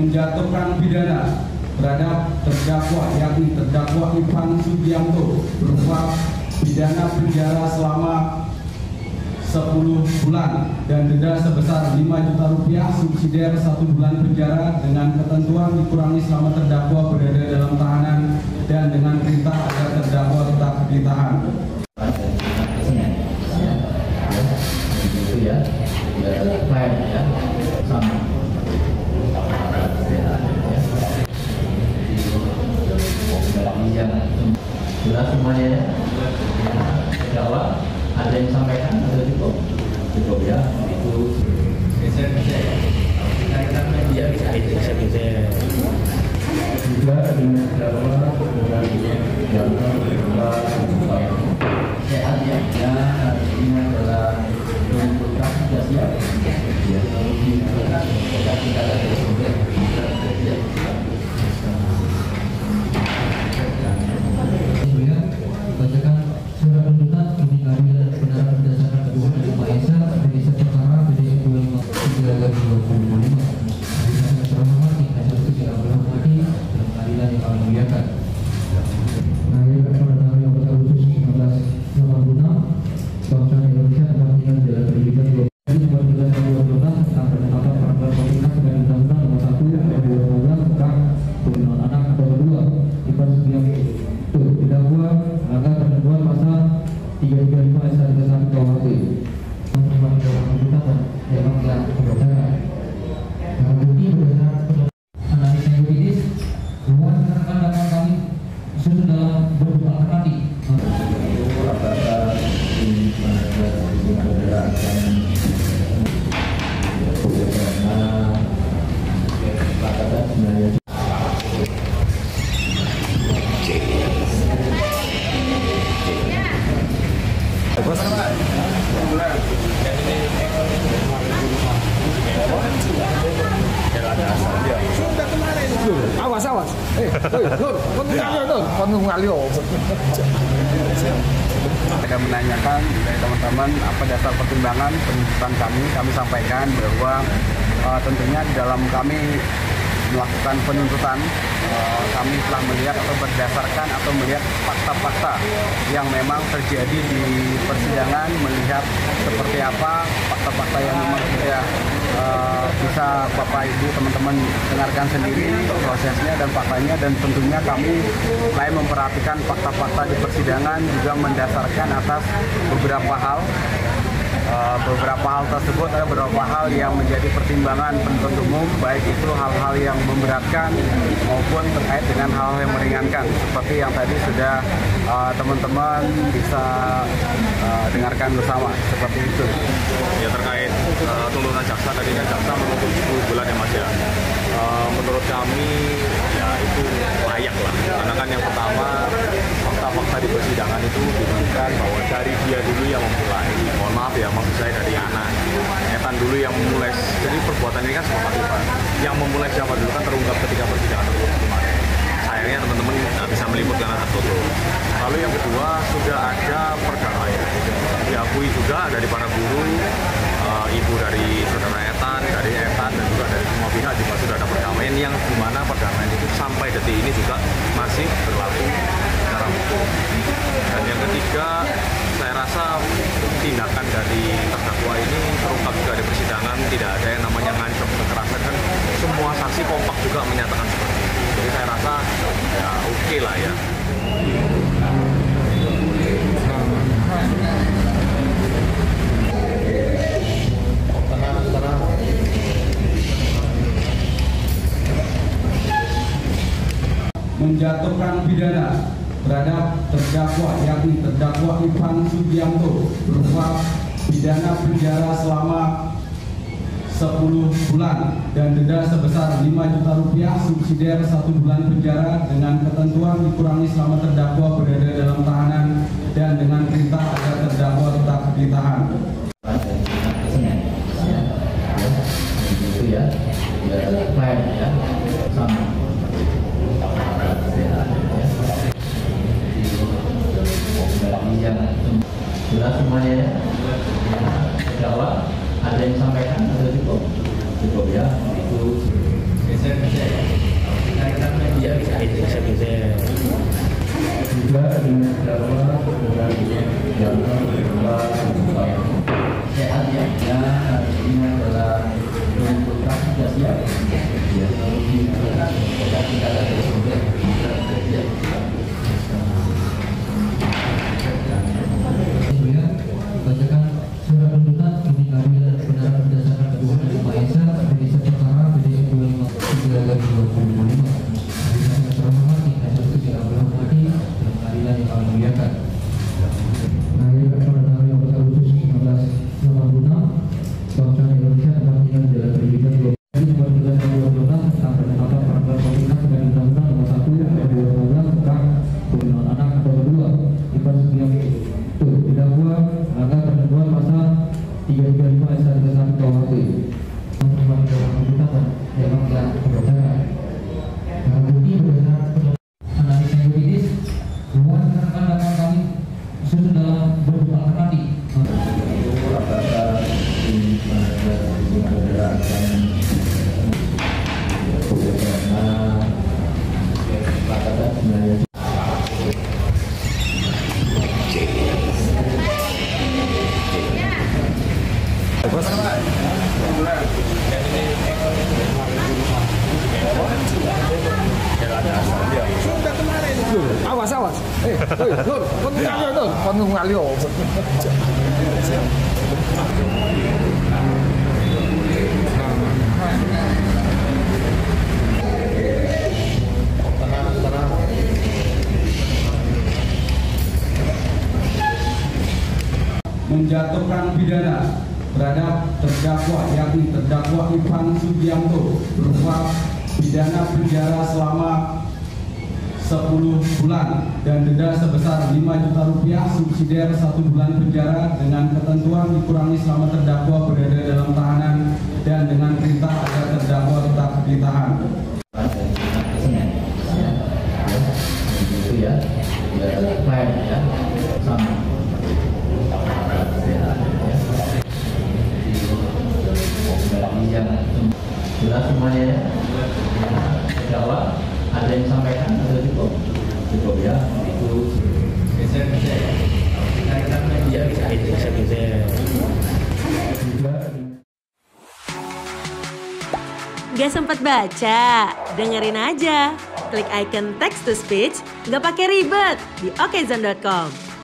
menjatuhkan pidana terhadap terdakwa yakni terdakwa Ivan Sugianto berupa pidana penjara selama 10 bulan dan denda sebesar 5 juta rupiah subsidiar 1 bulan penjara dengan ketentuan dikurangi selama terdakwa berada dalam tahanan dan dengan perintah agar terdakwa tetap ditahan. Jelas semuanya ya. Jawab. Ada yang sampaikan atau cukup? Cukup ya. Itu bisa juga dengan jawab sehat ya. Ya ini adalah menentukan sudah siap. Ya. Kita ada bacakan surat tuntutan bagi keadilan dan kebenaran berdasarkan ketentuan dari Maha Esa Indonesia Perkara PDI 25/3/2025. Yang terhormat Insinyur Haji Abdul Rahmadi dalam keadilan yang kami muliakan. Lahir pada tanggal 15 Agustus 1986, bangsa Indonesia tempat tinggal jalan pendidikan nomor 13 tahun 2012 tentang penetapan peraturan pemerintah dan undang-undang nomor 1 tahun 2015 tentang perlindungan anak atau kedua Ivan Sugianto didakwa melanggar ketentuan pasal 335 ayat 1 KUHP. Memang telah pembacaan. Barang bukti berdasarkan analisa yuridis bahwa rekan-rekan kami sudah dalam bentuk alternatif. Awas. Ada menanyakan dari teman-teman apa dasar pertimbangan penuntutan kami sampaikan bahwa tentunya di dalam kami melakukan penuntutan kami telah melihat atau berdasarkan atau melihat fakta-fakta yang memang terjadi di persidangan, melihat seperti apa fakta-fakta yang memang sudah bisa Bapak Ibu teman-teman dengarkan sendiri prosesnya dan faktanya, dan tentunya kami selain memperhatikan fakta-fakta di persidangan juga mendasarkan atas beberapa hal. Beberapa hal tersebut ada beberapa hal yang menjadi pertimbangan penuntut umum, baik itu hal-hal yang memberatkan maupun terkait dengan hal-hal yang meringankan, seperti yang tadi sudah teman-teman bisa dengarkan bersama, seperti itu. Ya, terkait tuntutan jaksa tadi kan jaksa menuntut 10 bulan ya Mas ya. Menurut kami ya itu layak lah, karena kan yang pertama fakta-fakta di persidangan itu dibuktikan bahwa dari dia dulu yang memulai, mohon maaf ya maksud saya dari anak Etan dulu yang memulai. Jadi perbuatan ini kan semua Ivan yang memulai siapa dulu kan terungkap ketika persidangan tertutup kemarin. Sayangnya teman-teman nggak bisa meliput karena tertutup. Lalu yang kedua sudah ada perdamaian, diakui juga dari para guru, ibu dari saudara Etan, dari Etan dan juga dari semua pihak juga sudah ada perdamaian yang dimana perdamaian itu sampai detik ini juga masih berlaku secara hukum. Dan yang ketiga, saya rasa tindakan dari terdakwa ini terungkap juga di persidangan, tidak ada yang namanya ngancam kekerasan, kan semua saksi kompak juga menyatakan seperti itu. Jadi saya rasa ya oke lah ya. Menjatuhkan pidana terhadap terdakwa yakni terdakwa Ivan Sugianto berupa pidana penjara selama 10 bulan dan denda sebesar 5 juta rupiah subsidiar 1 bulan penjara dengan ketentuan dikurangi selama terdakwa berada dalam tahanan dan dengan perintah agar terdakwa tetap ditahan. Jelas semuanya ya. Jawab. Ada yang sampaikan atau cukup? Cukup ya. Itu juga dengan terdakwa sehat ya, ini adalah tuntutan sudah siap ya, kita ada sumber bacakan surat tuntutan demi keadilan dan kebenaran berdasarkan ketuhanan yang Maha Esa, Indonesia Perkara PDE 25/3/2025. Yang terhormat hasil ketika berhormati dan keadilan yang kami muliakan. Pada tanggal 14 Agustus 1986, bangsa Indonesia telah tinggal di Jalan Pendidikan 2026 tentang penetapan peraturan pemerintah dan Undang-Undang Nomor 1 Tahun 2012 tentang perlindungan anak atau kedua IPA yang didakwa melanggar ketentuan pasal 335 ayat 1 KUHP. Bukti berdasarkan analisa yuridis bahwa rekan-rekan kami sudah dalam bentuk alternatif. Awas, awas. Nur, kon ngalio. Menjatuhkan pidana terhadap terdakwa yakni terdakwa Ivan Sugianto berupa pidana penjara selama 10 bulan dan denda sebesar 5 juta rupiah subsidiar 1 bulan penjara dengan ketentuan dikurangi selama terdakwa berada dalam tahanan dan dengan perintah agar terdakwa tetap ditahan. Itu ya, klaim ya, sama. Yang jelas semuanya ya, terdakwa. Ada yang sampaikan atau cukup ya, itu bisa Gak sempat baca? Dengerin aja. Klik icon text to speech, gak pakai ribet di okezone.com.